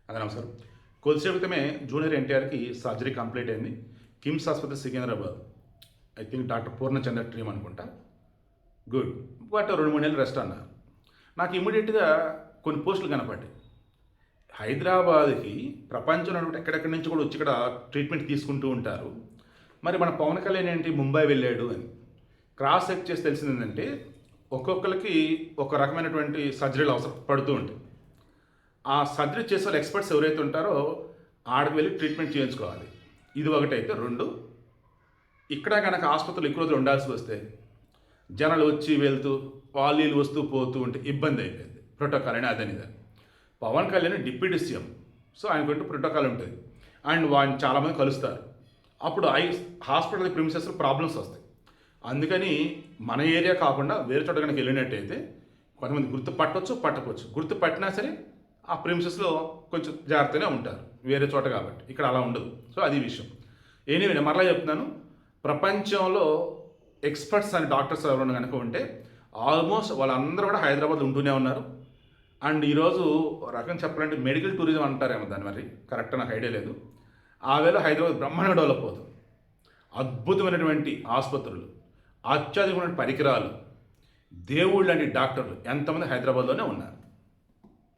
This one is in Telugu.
అదే నమస్కారం. కొద్దిసేపు క్రితమే జూనియర్ ఎన్టీఆర్‌కి సర్జరీ కంప్లీట్ అయింది. కిమ్స్ ఆసుపత్రి Secunderabad. I think doctor Purnachandra team అనుకుంటా. గుడ్. బట్ 2, 3 నెలలు రెస్ట్ అన్నారు. నాకు ఇమ్మీడియేట్‌గా కొన్ని పోస్టులు కనపడ్డాయి. హైదరాబాద్‌కి ప్రపంచంలో ఎక్కడెక్కడి నుంచి కూడా వచ్చి ఇక్కడ ట్రీట్మెంట్ తీసుకుంటూ ఉంటారు. మరి మన పవన్ కళ్యాణ్ ఏంటి ముంబై వెళ్ళాడు అని. క్రాస్ చెక్ చేసి తెలిసింది ఏంటంటే ఒక్కొక్కరికి ఒక రకమైనటువంటి సర్జరీలు అవసరం పడుతూ ఉంటాయి. ఆ సర్జరీ చేసే వాళ్ళు ఎక్స్పర్ట్స్ ఎవరైతే ఉంటారో ఆడికి వెళ్ళి ట్రీట్మెంట్ చేయించుకోవాలి. ఇది ఒకటైతే. 2, ఇక్కడ కనుక ఆసుపత్రులు ఎక్కువ రోజులు ఉండాల్సి వస్తే జనాలు వచ్చి వెళ్తూ వాళ్ళు వస్తూ పోతూ ఉంటే ఇబ్బంది అయిపోయింది. ప్రోటోకాల్ అని అదని ఇదని. Pawan Kalyan deputy CM, so ఆయనకంటూ ప్రోటోకాల్ ఉంటుంది. అండ్ వాడిని చాలామంది కలుస్తారు. అప్పుడు హాస్పిటల్ ప్రిమిసెస్లో ప్రాబ్లమ్స్ వస్తాయి. అందుకని మన ఏరియా కాకుండా వేరే చోట కనుక వెళ్ళినట్టయితే కొంతమంది గుర్తుపట్టవచ్చు, పట్టకపోవచ్చు. గుర్తుపట్టినా సరే ఆ ప్రిమిసెస్లో కొంచెం జాగ్రత్తగానే ఉంటారు, వేరే చోట కాబట్టి. ఇక్కడ అలా ఉండదు. సో అది విషయం. ఎనీవే నేను మరలా చెప్తున్నాను, ప్రపంచంలో ఎక్స్పర్ట్స్ అని డాక్టర్స్ ఎవరైనా కనుక ఉంటే ఆల్మోస్ట్ వాళ్ళందరూ కూడా హైదరాబాద్లో ఉంటూనే ఉన్నారు. అండ్ ఈరోజు రకం చెప్పాలంటే మెడికల్ టూరిజం అంటారేమో దాన్ని, మరి కరెక్ట్ నాకు ఐడియా లేదు. ఆ వేళ హైదరాబాద్ బ్రహ్మాండంగా డెవలప్ అవుతుంది. అద్భుతమైనటువంటి ఆసుపత్రులు, అత్యాధునికమైన పరికరాలు, దేవుళ్ళు లాంటి డాక్టర్లు ఎంతమంది హైదరాబాద్లోనే ఉన్నారు.